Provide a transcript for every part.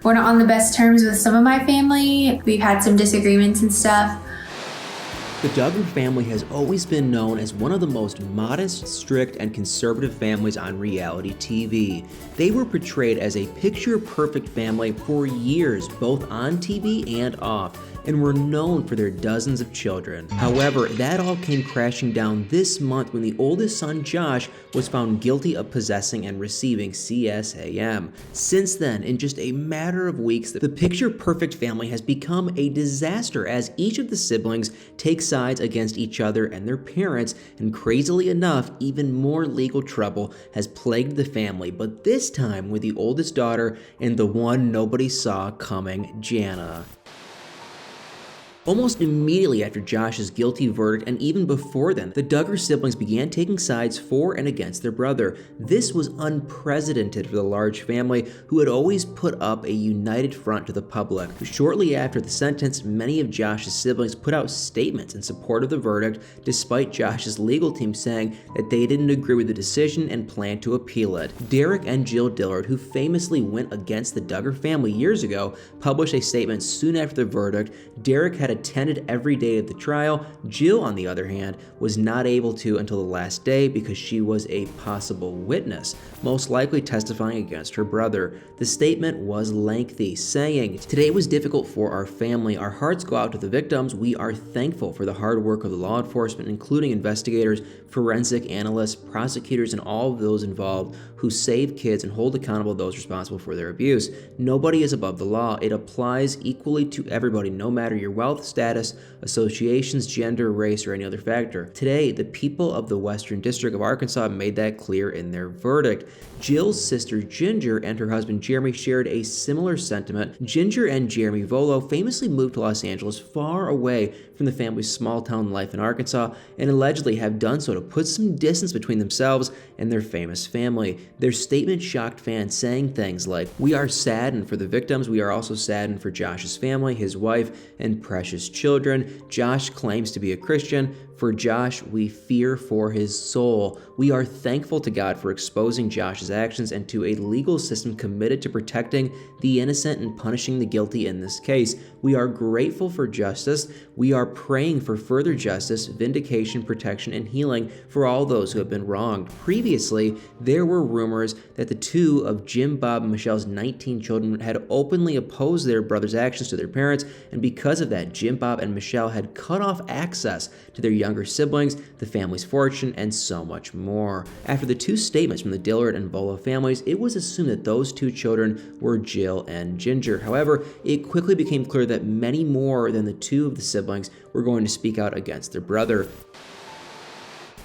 We're not on the best terms with some of my family. We've had some disagreements and stuff. The Duggar family has always been known as one of the most modest, strict, and conservative families on reality TV. They were portrayed as a picture-perfect family for years, both on TV and off, and were known for their dozens of children. However, that all came crashing down this month when the oldest son, Josh, was found guilty of possessing and receiving CSAM. Since then, in just a matter of weeks, the picture-perfect family has become a disaster as each of the siblings takes sides against each other and their parents, and crazily enough, even more legal trouble has plagued the family, but this time with the oldest daughter and the one nobody saw coming, Jana. Almost immediately after Josh's guilty verdict, and even before then, the Duggar siblings began taking sides for and against their brother. This was unprecedented for the large family, who had always put up a united front to the public. Shortly after the sentence, many of Josh's siblings put out statements in support of the verdict, despite Josh's legal team saying that they didn't agree with the decision and planned to appeal it. Derek and Jill Dillard, who famously went against the Duggar family years ago, published a statement soon after the verdict. Derek had attended every day of the trial. Jill, on the other hand, was not able to until the last day because she was a possible witness, most likely testifying against her brother. The statement was lengthy, saying, "Today was difficult for our family. Our hearts go out to the victims. We are thankful for the hard work of the law enforcement, including investigators, forensic analysts, prosecutors, and all of those involved who save kids and hold accountable those responsible for their abuse. Nobody is above the law. It applies equally to everybody, no matter your wealth, status, associations, gender, race, or any other factor. Today, the people of the Western District of Arkansas made that clear in their verdict." Jill's sister Jinger and her husband Jeremy shared a similar sentiment. Jinger and Jeremy Volo famously moved to Los Angeles, far away from the family's small-town life in Arkansas, and allegedly have done so to put some distance between themselves and their famous family. Their statement shocked fans, saying things like, "We are saddened for the victims. We are also saddened for Josh's family, his wife, and precious children. Josh claims to be a Christian. For Josh, we fear for his soul. We are thankful to God for exposing Josh's actions and to a legal system committed to protecting the innocent and punishing the guilty in this case. We are grateful for justice. We are praying for further justice, vindication, protection, and healing for all those who have been wronged." Previously, there were rumors that the two of Jim, Bob, and Michelle's 19 children had openly opposed their brother's actions to their parents, and because of that, Jim, Bob, and Michelle had cut off access to their younger siblings, the family's fortune, and so much more. After the two statements from the Dillard and Volo families, it was assumed that those two children were Jill and Jinger. However, it quickly became clear that many more than the two of the siblings were going to speak out against their brother.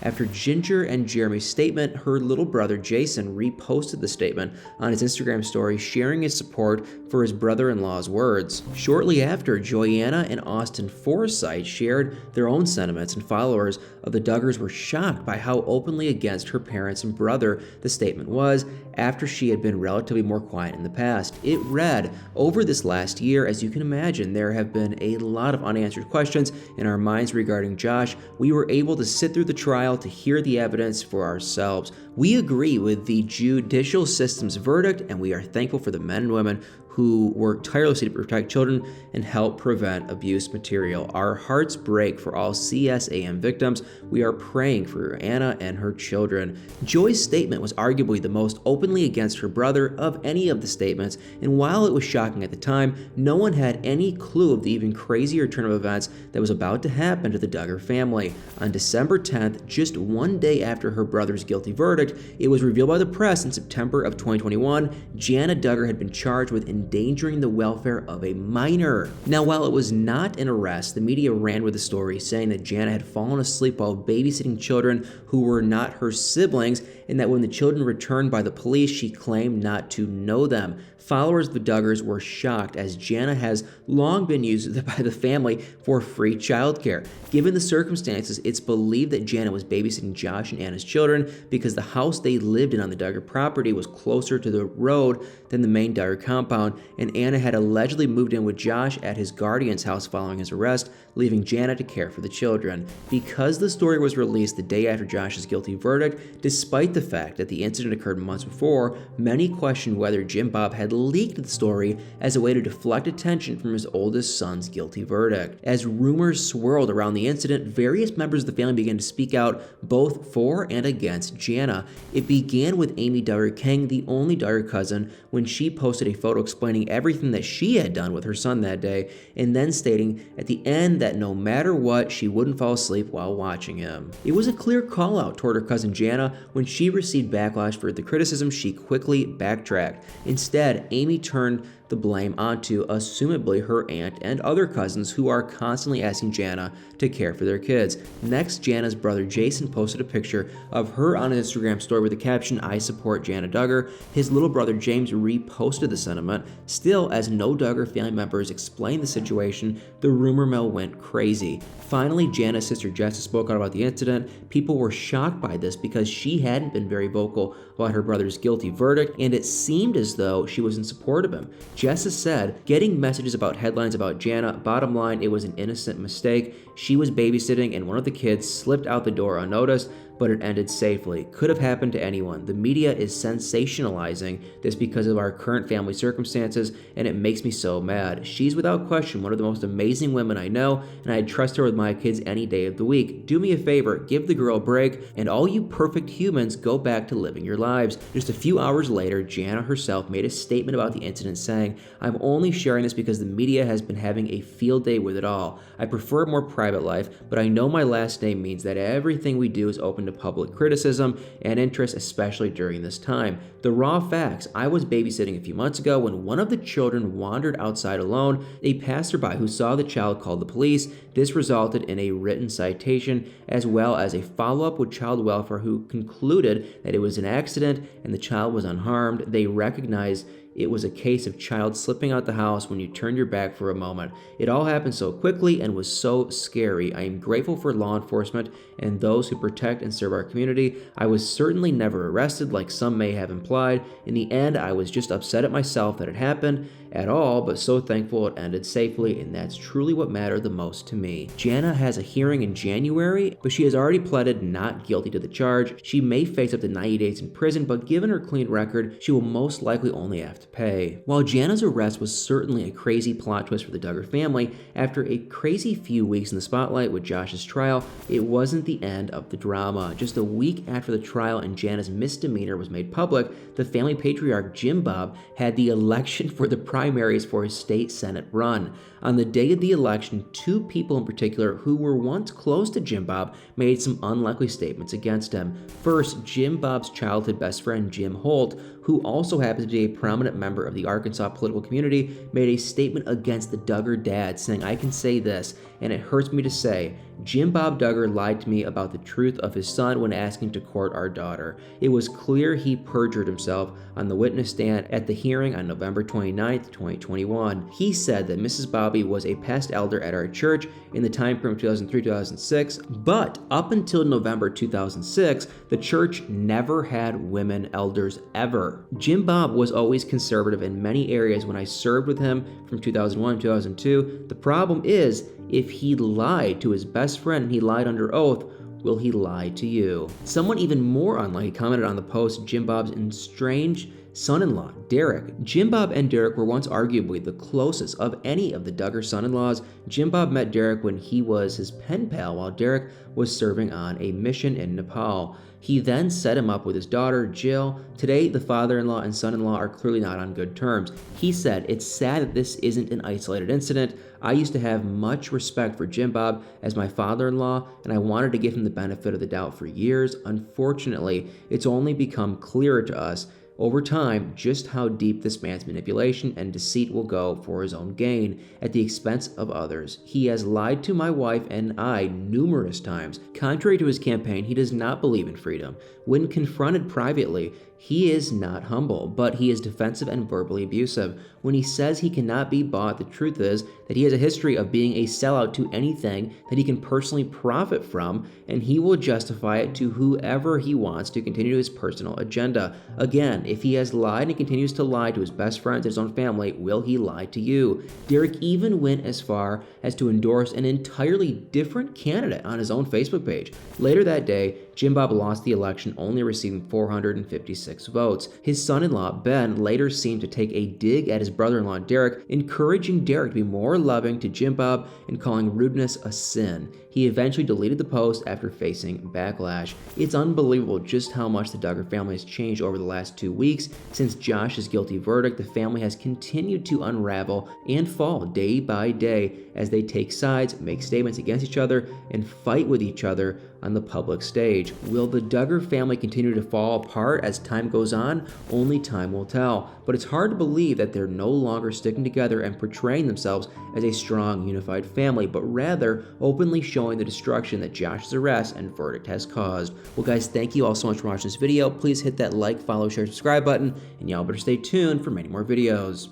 After Jinger and Jeremy's statement, her little brother Jason reposted the statement on his Instagram story, sharing his support for his brother-in-law's words. Shortly after, Joanna and Austin Forsythe shared their own sentiments, and followers of the Duggars were shocked by how openly against her parents and brother the statement was, after she had been relatively more quiet in the past. It read, "Over this last year, as you can imagine, there have been a lot of unanswered questions in our minds regarding Josh. We were able to sit through the trial to hear the evidence for ourselves. We agree with the judicial system's verdict, and we are thankful for the men and women who work tirelessly to protect children and help prevent abuse material. Our hearts break for all CSAM victims. We are praying for Anna and her children." Joy's statement was arguably the most openly against her brother of any of the statements, and while it was shocking at the time, no one had any clue of the even crazier turn of events that was about to happen to the Duggar family. On December 10th, just one day after her brother's guilty verdict, it was revealed by the press in September of 2021, Jana Duggar had been charged with endangering the welfare of a minor. Now, while it was not an arrest, the media ran with the story, saying that Jana had fallen asleep while babysitting children who were not her siblings, and that when the children returned by the police, she claimed not to know them. Followers of the Duggars were shocked, as Jana has long been used by the family for free childcare. Given the circumstances, it's believed that Jana was babysitting Josh and Anna's children because the house they lived in on the Duggar property was closer to the road than the main Duggar compound, town, and Anna had allegedly moved in with Josh at his guardian's house following his arrest, leaving Jana to care for the children. Because the story was released the day after Josh's guilty verdict, despite the fact that the incident occurred months before, many questioned whether Jim Bob had leaked the story as a way to deflect attention from his oldest son's guilty verdict. As rumors swirled around the incident, various members of the family began to speak out both for and against Jana. It began with Amy Duggar King, the only Duggar cousin, when she posted a photo explaining everything that she had done with her son that day, and then stating at the end that no matter what, she wouldn't fall asleep while watching him. It was a clear call out toward her cousin Jana. When she received backlash for the criticism, she quickly backtracked. Instead, Amy turned the blame onto, assumably, her aunt and other cousins who are constantly asking Jana to care for their kids. Next, Jana's brother Jason posted a picture of her on his Instagram story with the caption, "I support Jana Duggar." His little brother James reposted the sentiment. Still, as no Duggar family members explained the situation, the rumor mill went crazy. Finally, Jana's sister Jessa spoke out about the incident. People were shocked by this because she hadn't been very vocal about her brother's guilty verdict, and it seemed as though she was in support of him. Jessa said, "Getting messages about headlines about Jana, bottom line, it was an innocent mistake. She was babysitting and one of the kids slipped out the door unnoticed, but it ended safely. Could have happened to anyone. The media is sensationalizing this because of our current family circumstances, and it makes me so mad. She's without question one of the most amazing women I know, and I'd trust her with my kids any day of the week. Do me a favor, give the girl a break, and all you perfect humans go back to living your lives." Just a few hours later, Jana herself made a statement about the incident saying, "I'm only sharing this because the media has been having a field day with it all. I prefer a more private life, but I know my last name means that everything we do is open to public criticism and interest, especially during this time. The raw facts: I was babysitting a few months ago when one of the children wandered outside alone. A passerby who saw the child called the police. This resulted in a written citation as well as a follow-up with child welfare, who concluded that it was an accident and the child was unharmed. They recognized it was a case of child slipping out the house when you turned your back for a moment. It all happened so quickly and was so scary. I am grateful for law enforcement and those who protect and serve our community. I was certainly never arrested like some may have implied. In the end, I was just upset at myself that it happened at all, but so thankful it ended safely, and that's truly what mattered the most to me." Jana has a hearing in January, but she has already pleaded not guilty to the charge. She may face up to 90 days in prison, but given her clean record, she will most likely only have to pay. While Jana's arrest was certainly a crazy plot twist for the Duggar family, after a crazy few weeks in the spotlight with Josh's trial, it wasn't the end of the drama. Just a week after the trial and Jana's misdemeanor was made public, the family patriarch Jim Bob had the election for the primaries for his state Senate run. On the day of the election, two people in particular who were once close to Jim Bob made some unlikely statements against him. First, Jim Bob's childhood best friend Jim Holt, who also happens to be a prominent member of the Arkansas political community, made a statement against the Duggar dad, saying, "I can say this, and it hurts me to say, Jim Bob Duggar lied to me about the truth of his son when asking to court our daughter. It was clear he perjured himself on the witness stand at the hearing on November 29, 2021. He said that Mrs. Bobby was a past elder at our church in the time frame of 2003-2006, but up until November 2006, the church never had women elders ever. Jim Bob was always conservative in many areas when I served with him from 2001 to 2002. The problem is, if he lied to his best friend and he lied under oath, will he lie to you?" Someone even more unlikely commented on the post, Jim Bob's estranged son-in-law, Derek. Jim Bob and Derek were once arguably the closest of any of the Duggar son-in-laws. Jim Bob met Derek when he was his pen pal while Derek was serving on a mission in Nepal. He then set him up with his daughter, Jill. Today, the father-in-law and son-in-law are clearly not on good terms. He said, "It's sad that this isn't an isolated incident. I used to have much respect for Jim Bob as my father-in-law, and I wanted to give him the benefit of the doubt for years. Unfortunately, it's only become clearer to us over time just how deep this man's manipulation and deceit will go for his own gain at the expense of others. He has lied to my wife and I numerous times. Contrary to his campaign, he does not believe in freedom. When confronted privately, He is not humble, but he is defensive and verbally abusive. When he says he cannot be bought, the truth is that he has a history of being a sellout to anything that he can personally profit from, and he will justify it to whoever he wants to continue his personal agenda. Again, if he has lied and continues to lie to his best friends and his own family, will he lie to you? Derek even went as far as to endorse an entirely different candidate on his own Facebook page. Later that day, Jim Bob lost the election, only receiving 456 votes. His son-in-law, Ben, later seemed to take a dig at his brother-in-law, Derek, encouraging Derek to be more loving to Jim Bob and calling rudeness a sin. He eventually deleted the post after facing backlash. It's unbelievable just how much the Duggar family has changed over the last 2 weeks. Since Josh's guilty verdict, the family has continued to unravel and fall day by day as they take sides, make statements against each other, and fight with each other on the public stage. Will the Duggar family continue to fall apart as time goes on? Only time will tell. But it's hard to believe that they're no longer sticking together and portraying themselves as a strong, unified family, but rather openly showing the destruction that Josh's arrest and verdict has caused. Well, guys, thank you all so much for watching this video. Please hit that like, follow, share, subscribe button, and y'all better stay tuned for many more videos.